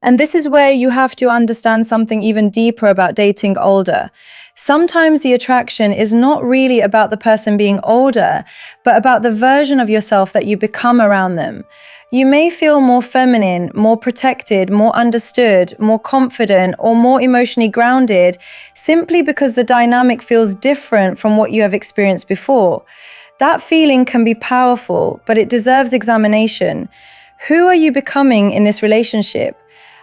And this is where you have to understand something even deeper about dating older. Sometimes the attraction is not really about the person being older, but about the version of yourself that you become around them. You may feel more feminine, more protected, more understood, more confident, or more emotionally grounded simply because the dynamic feels different from what you have experienced before. That feeling can be powerful, but it deserves examination. Who are you becoming in this relationship?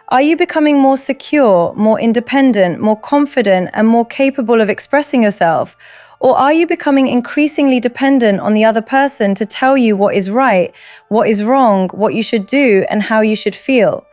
Are you becoming more secure, more independent, more confident, and more capable of expressing yourself? Or are you becoming increasingly dependent on the other person to tell you what is right, what is wrong, what you should do, and how you should feel?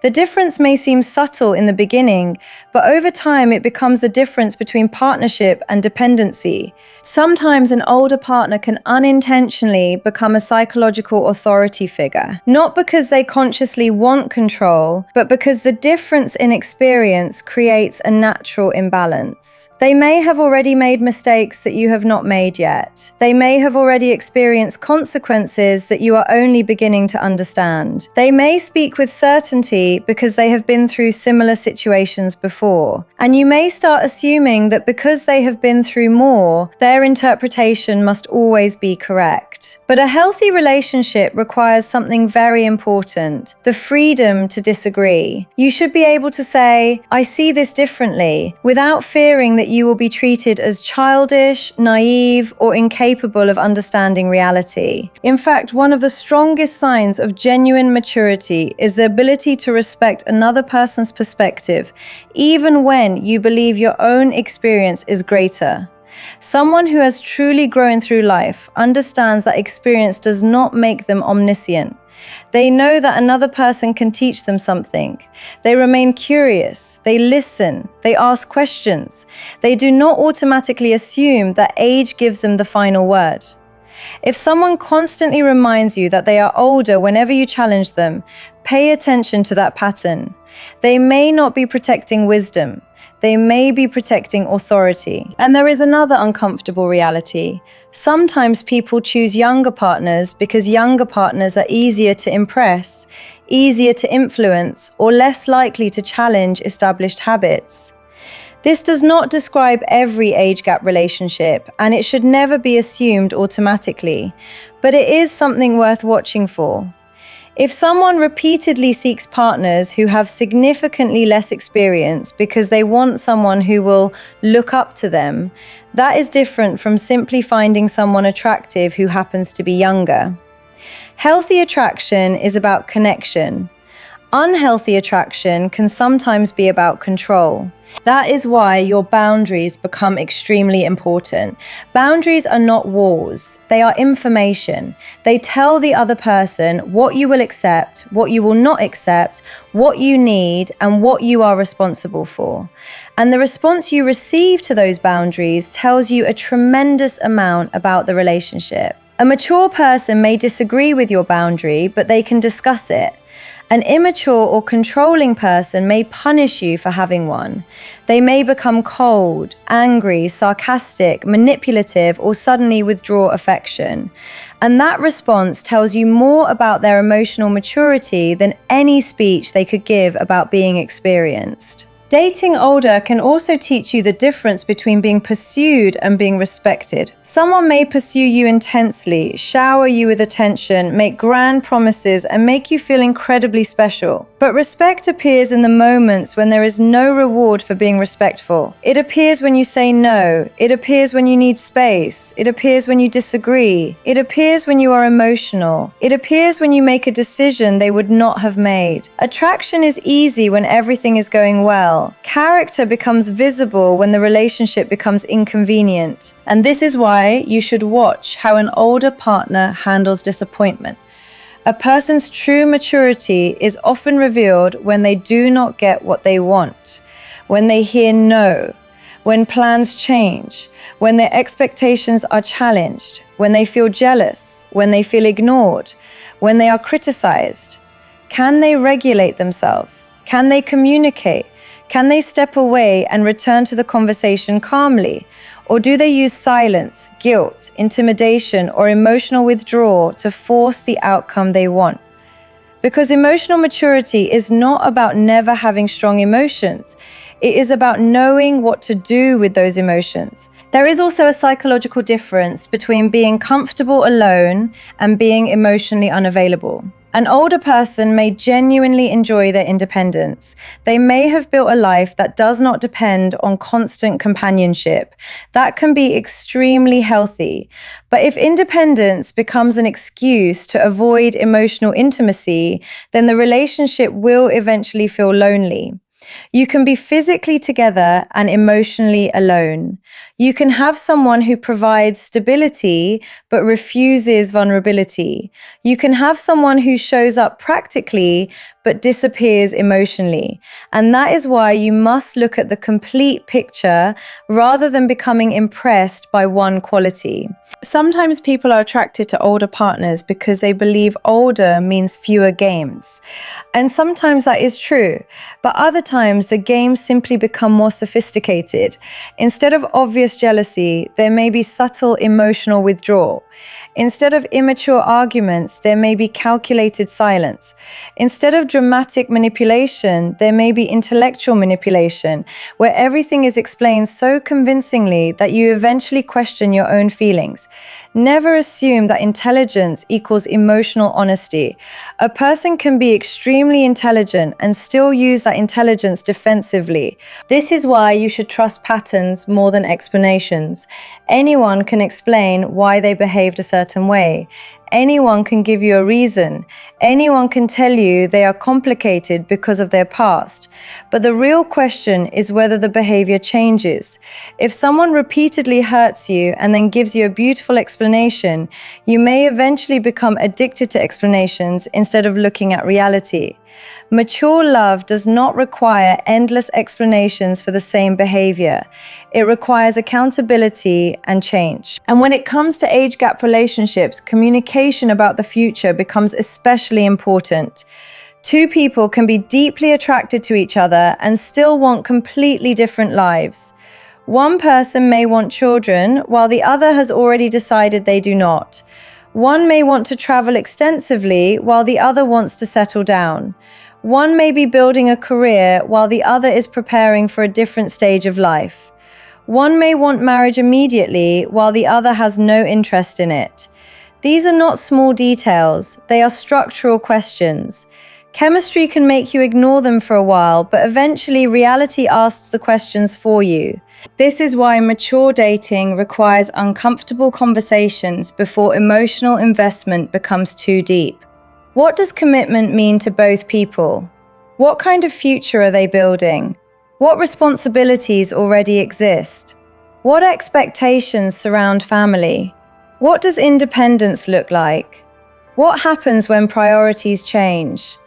The difference may seem subtle in the beginning, but over time it becomes the difference between partnership and dependency. Sometimes an older partner can unintentionally become a psychological authority figure, not because they consciously want control, but because the difference in experience creates a natural imbalance. They may have already made mistakes that you have not made yet. They may have already experienced consequences that you are only beginning to understand. They may speak with certainty because they have been through similar situations before. And you may start assuming that because they have been through more, their interpretation must always be correct. But a healthy relationship requires something very important: the freedom to disagree. You should be able to say, "I see this differently," without fearing that you will be treated as childish, naive, or incapable of understanding reality. In fact, one of the strongest signs of genuine maturity is the ability to respect another person's perspective, even when you believe your own experience is greater. Someone who has truly grown through life understands that experience does not make them omniscient. They know that another person can teach them something. They remain curious, they listen, they ask questions. They do not automatically assume that age gives them the final word. If someone constantly reminds you that they are older whenever you challenge them, pay attention to that pattern. They may not be protecting wisdom. They may be protecting authority. And there is another uncomfortable reality. Sometimes people choose younger partners because younger partners are easier to impress, easier to influence, or less likely to challenge established habits. This does not describe every age gap relationship, and it should never be assumed automatically, but it is something worth watching for. If someone repeatedly seeks partners who have significantly less experience because they want someone who will look up to them, that is different from simply finding someone attractive who happens to be younger. Healthy attraction is about connection. Unhealthy attraction can sometimes be about control. That is why your boundaries become extremely important. Boundaries are not walls, they are information. They tell the other person what you will accept, what you will not accept, what you need, and what you are responsible for. And the response you receive to those boundaries tells you a tremendous amount about the relationship. A mature person may disagree with your boundary, but they can discuss it. An immature or controlling person may punish you for having one. They may become cold, angry, sarcastic, manipulative, or suddenly withdraw affection. And that response tells you more about their emotional maturity than any speech they could give about being experienced. Dating older can also teach you the difference between being pursued and being respected. Someone may pursue you intensely, shower you with attention, make grand promises, and make you feel incredibly special. But respect appears in the moments when there is no reward for being respectful. It appears when you say no. It appears when you need space. It appears when you disagree. It appears when you are emotional. It appears when you make a decision they would not have made. Attraction is easy when everything is going well. Character becomes visible when the relationship becomes inconvenient. And this is why you should watch how an older partner handles disappointment. A person's true maturity is often revealed when they do not get what they want, when they hear no, when plans change, when their expectations are challenged, when they feel jealous, when they feel ignored, when they are criticized. Can they regulate themselves? Can they communicate? Can they step away and return to the conversation calmly? Or do they use silence, guilt, intimidation, or emotional withdrawal to force the outcome they want? Because emotional maturity is not about never having strong emotions. It is about knowing what to do with those emotions. There is also a psychological difference between being comfortable alone and being emotionally unavailable. An older person may genuinely enjoy their independence. They may have built a life that does not depend on constant companionship. That can be extremely healthy. But if independence becomes an excuse to avoid emotional intimacy, then the relationship will eventually feel lonely. You can be physically together and emotionally alone. You can have someone who provides stability but refuses vulnerability. You can have someone who shows up practically but disappears emotionally. And that is why you must look at the complete picture rather than becoming impressed by one quality. Sometimes people are attracted to older partners because they believe older means fewer games. And sometimes that is true, but other times the games simply become more sophisticated. Instead of obvious jealousy, there may be subtle emotional withdrawal. Instead of immature arguments, there may be calculated silence. Instead of dramatic manipulation, there may be intellectual manipulation, where everything is explained so convincingly that you eventually question your own feelings. Never assume that intelligence equals emotional honesty. A person can be extremely intelligent and still use that intelligence defensively. This is why you should trust patterns more than explanations. Anyone can explain why they behaved a certain way. Anyone can give you a reason. Anyone can tell you they are complicated because of their past. But the real question is whether the behavior changes. If someone repeatedly hurts you and then gives you a beautiful explanation, you may eventually become addicted to explanations instead of looking at reality. Mature love does not require endless explanations for the same behavior. It requires accountability and change. And when it comes to age gap relationships, communication about the future becomes especially important. Two people can be deeply attracted to each other and still want completely different lives. One person may want children, while the other has already decided they do not. One may want to travel extensively, while the other wants to settle down. One may be building a career, while the other is preparing for a different stage of life. One may want marriage immediately, while the other has no interest in it. These are not small details, they are structural questions. Chemistry can make you ignore them for a while, but eventually reality asks the questions for you. This is why mature dating requires uncomfortable conversations before emotional investment becomes too deep. What does commitment mean to both people? What kind of future are they building? What responsibilities already exist? What expectations surround family? What does independence look like? What happens when priorities change?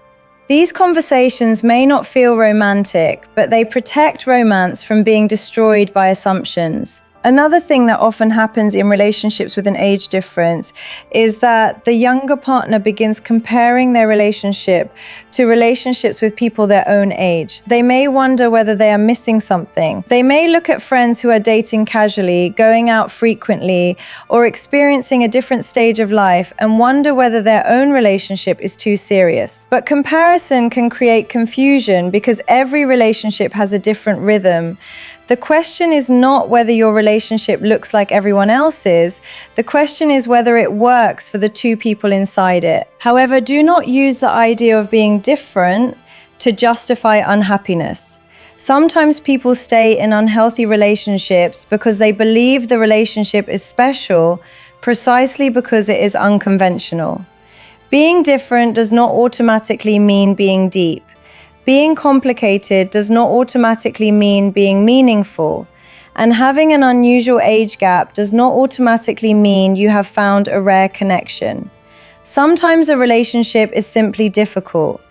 These conversations may not feel romantic, but they protect romance from being destroyed by assumptions. Another thing that often happens in relationships with an age difference is that the younger partner begins comparing their relationship to relationships with people their own age. They may wonder whether they are missing something. They may look at friends who are dating casually, going out frequently, or experiencing a different stage of life and wonder whether their own relationship is too serious. But comparison can create confusion because every relationship has a different rhythm. The question is not whether your relationship looks like everyone else's. The question is whether it works for the two people inside it. However, do not use the idea of being different to justify unhappiness. Sometimes people stay in unhealthy relationships because they believe the relationship is special precisely because it is unconventional. Being different does not automatically mean being deep. Being complicated does not automatically mean being meaningful, and having an unusual age gap does not automatically mean you have found a rare connection. Sometimes a relationship is simply difficult.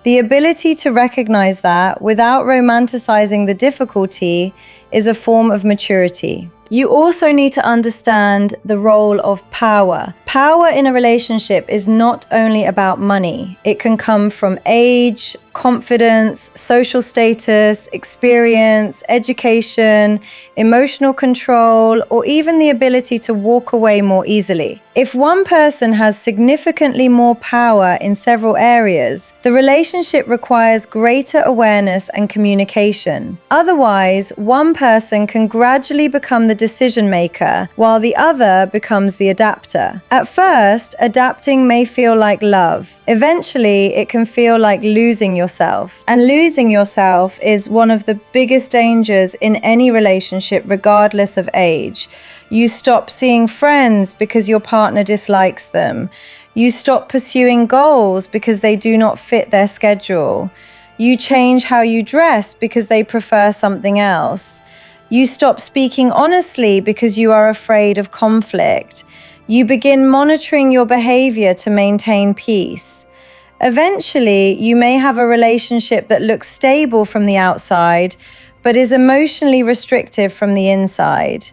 The ability to recognize that without romanticizing the difficulty is a form of maturity. You also need to understand the role of power. Power in a relationship is not only about money. It can come from age, confidence, social status, experience, education, emotional control, or even the ability to walk away more easily. If one person has significantly more power in several areas, the relationship requires greater awareness and communication. Otherwise, one person can gradually become the decision maker while the other becomes the adapter. At first, adapting may feel like love. Eventually, it can feel like losing yourself. And losing yourself is one of the biggest dangers in any relationship, regardless of age. You stop seeing friends because your partner dislikes them. You stop pursuing goals because they do not fit their schedule. You change how you dress because they prefer something else. You stop speaking honestly because you are afraid of conflict. You begin monitoring your behavior to maintain peace. Eventually, you may have a relationship that looks stable from the outside, but is emotionally restrictive from the inside.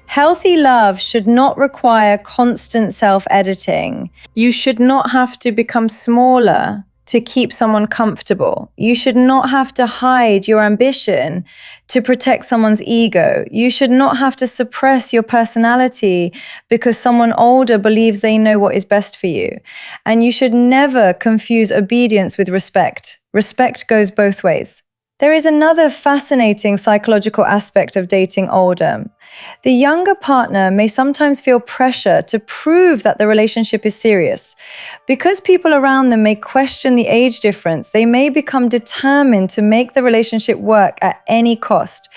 Healthy love should not require constant self-editing. You should not have to become smaller to keep someone comfortable. You should not have to hide your ambition to protect someone's ego. You should not have to suppress your personality because someone older believes they know what is best for you. And you should never confuse obedience with respect. Respect goes both ways. There is another fascinating psychological aspect of dating older. The younger partner may sometimes feel pressure to prove that the relationship is serious. Because people around them may question the age difference, they may become determined to make the relationship work at any cost.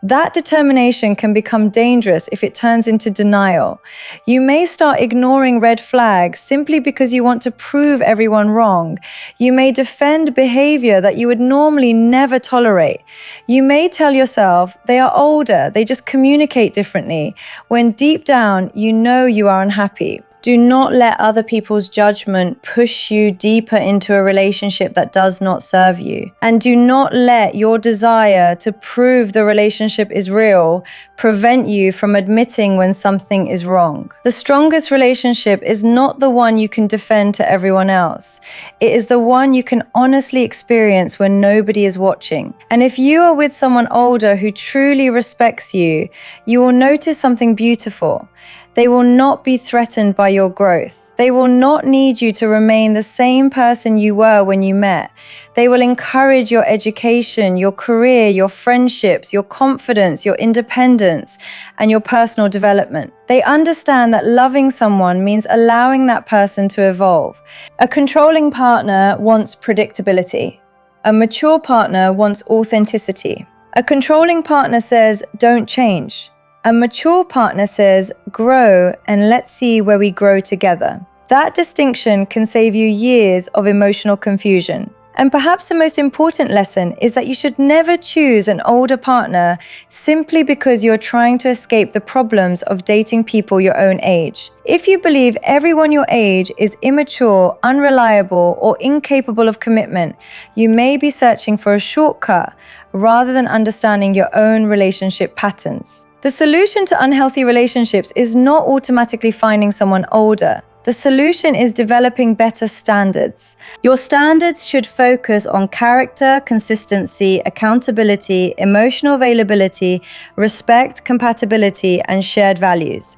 That determination can become dangerous if it turns into denial. You may start ignoring red flags simply because you want to prove everyone wrong. You may defend behavior that you would normally never tolerate. You may tell yourself they are older, they just communicate differently, when deep down you know you are unhappy. Do not let other people's judgment push you deeper into a relationship that does not serve you. And do not let your desire to prove the relationship is real prevent you from admitting when something is wrong. The strongest relationship is not the one you can defend to everyone else. It is the one you can honestly experience when nobody is watching. And if you are with someone older who truly respects you, you will notice something beautiful. They will not be threatened by your growth. They will not need you to remain the same person you were when you met. They will encourage your education, your career, your friendships, your confidence, your independence, and your personal development. They understand that loving someone means allowing that person to evolve. A controlling partner wants predictability. A mature partner wants authenticity. A controlling partner says, "Don't change." A mature partner says, "Grow and let's see where we grow together." That distinction can save you years of emotional confusion. And perhaps the most important lesson is that you should never choose an older partner simply because you're trying to escape the problems of dating people your own age. If you believe everyone your age is immature, unreliable, or incapable of commitment, you may be searching for a shortcut rather than understanding your own relationship patterns. The solution to unhealthy relationships is not automatically finding someone older. The solution is developing better standards. Your standards should focus on character, consistency, accountability, emotional availability, respect, compatibility, and shared values.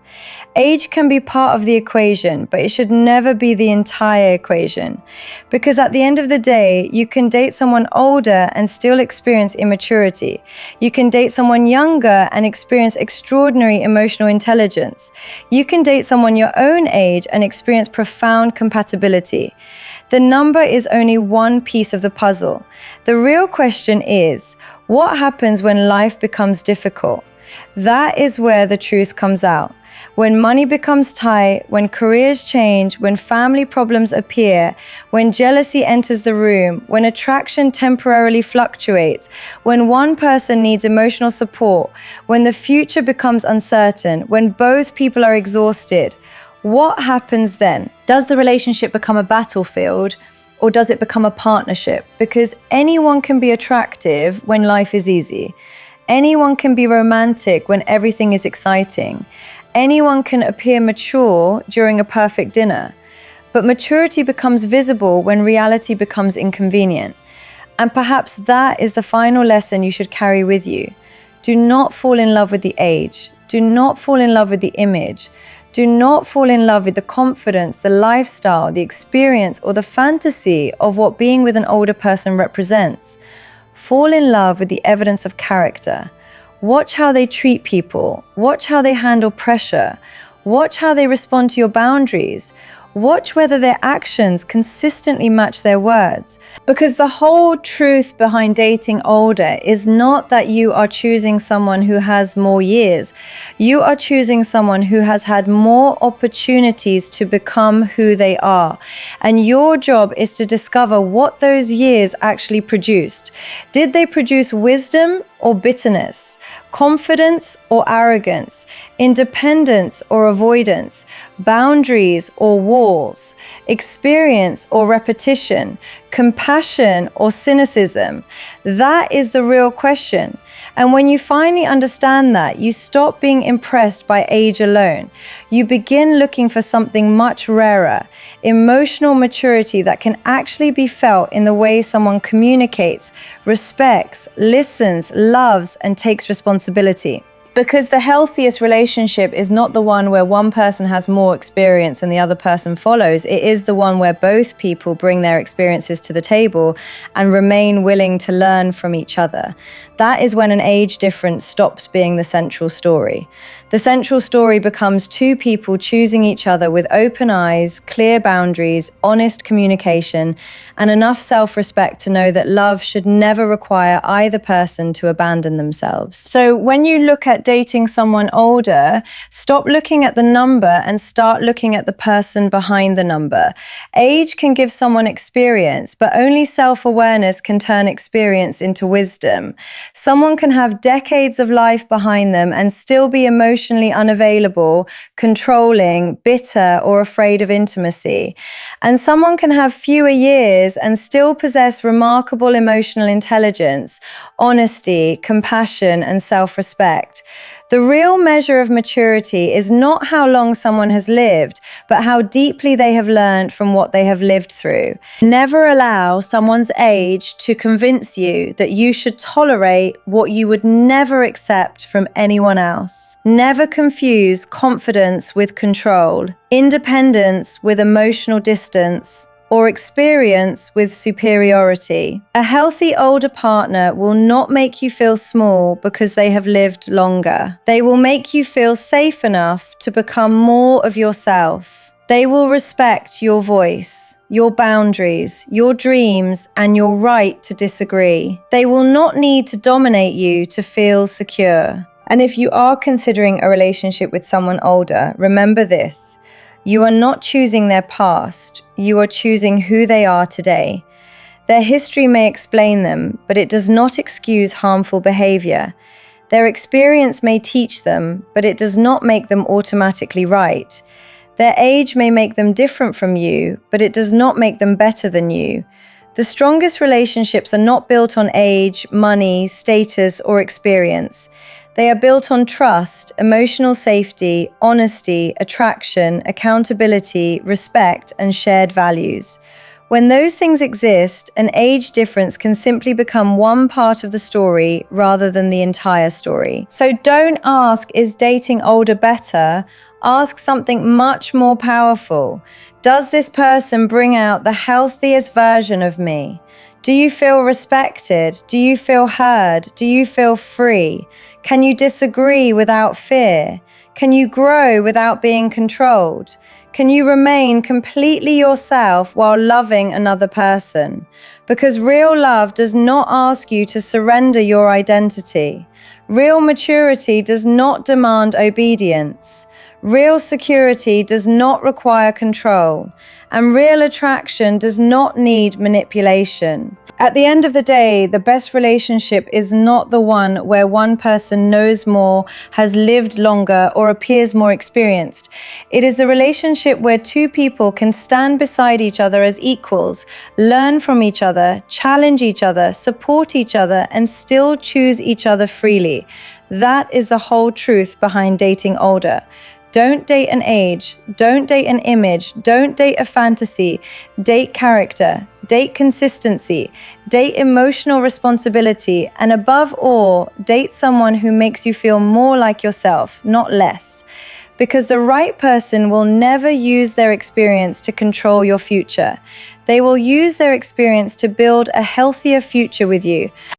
Age can be part of the equation, but it should never be the entire equation. Because at the end of the day, you can date someone older and still experience immaturity. You can date someone younger and experience extraordinary emotional intelligence. You can date someone your own age and experience profound compatibility. The number is only one piece of the puzzle. The real question is, what happens when life becomes difficult? That is where the truth comes out. When money becomes tight, when careers change, when family problems appear, when jealousy enters the room, when attraction temporarily fluctuates, when one person needs emotional support, when the future becomes uncertain, when both people are exhausted, what happens then? Does the relationship become a battlefield, or does it become a partnership? Because anyone can be attractive when life is easy. Anyone can be romantic when everything is exciting. Anyone can appear mature during a perfect dinner. But maturity becomes visible when reality becomes inconvenient. And perhaps that is the final lesson you should carry with you. Do not fall in love with the age. Do not fall in love with the image. Do not fall in love with the confidence, the lifestyle, the experience, or the fantasy of what being with an older person represents. Fall in love with the evidence of character. Watch how they treat people. Watch how they handle pressure. Watch how they respond to your boundaries. Watch whether their actions consistently match their words. Because the whole truth behind dating older is not that you are choosing someone who has more years. You are choosing someone who has had more opportunities to become who they are. And your job is to discover what those years actually produced. Did they produce wisdom or bitterness? Confidence or arrogance, independence or avoidance, boundaries or walls, experience or repetition, compassion or cynicism? That is the real question. And when you finally understand that, you stop being impressed by age alone. You begin looking for something much rarer, emotional maturity that can actually be felt in the way someone communicates, respects, listens, loves, and takes responsibility. Because the healthiest relationship is not the one where one person has more experience and the other person follows. It is the one where both people bring their experiences to the table and remain willing to learn from each other. That is when an age difference stops being the central story. The central story becomes two people choosing each other with open eyes, clear boundaries, honest communication, and enough self-respect to know that love should never require either person to abandon themselves. So when you look at dating someone older, stop looking at the number and start looking at the person behind the number. Age can give someone experience, but only self-awareness can turn experience into wisdom. Someone can have decades of life behind them and still be emotionally unavailable, controlling, bitter, or afraid of intimacy. And someone can have fewer years and still possess remarkable emotional intelligence, honesty, compassion, and self-respect. The real measure of maturity is not how long someone has lived, but how deeply they have learned from what they have lived through. Never allow someone's age to convince you that you should tolerate what you would never accept from anyone else. Never confuse confidence with control, independence with emotional distance, or experience with superiority. A healthy older partner will not make you feel small because they have lived longer. They will make you feel safe enough to become more of yourself. They will respect your voice, your boundaries, your dreams, and your right to disagree. They will not need to dominate you to feel secure. And if you are considering a relationship with someone older, remember this. You are not choosing their past, you are choosing who they are today. Their history may explain them, but it does not excuse harmful behavior. Their experience may teach them, but it does not make them automatically right. Their age may make them different from you, but it does not make them better than you. The strongest relationships are not built on age, money, status, or experience. They are built on trust, emotional safety, honesty, attraction, accountability, respect, and shared values. When those things exist, an age difference can simply become one part of the story rather than the entire story. So don't ask, is dating older better? Ask something much more powerful. Does this person bring out the healthiest version of me? Do you feel respected? Do you feel heard? Do you feel free? Can you disagree without fear? Can you grow without being controlled? Can you remain completely yourself while loving another person? Because real love does not ask you to surrender your identity. Real maturity does not demand obedience. Real security does not require control, and real attraction does not need manipulation. At the end of the day, the best relationship is not the one where one person knows more, has lived longer, or appears more experienced. It is a relationship where two people can stand beside each other as equals, learn from each other, challenge each other, support each other, and still choose each other freely. That is the whole truth behind dating older. Don't date an age, don't date an image, don't date a fantasy, date character, date consistency, date emotional responsibility, and above all, date someone who makes you feel more like yourself, not less. Because the right person will never use their experience to control your future. They will use their experience to build a healthier future with you.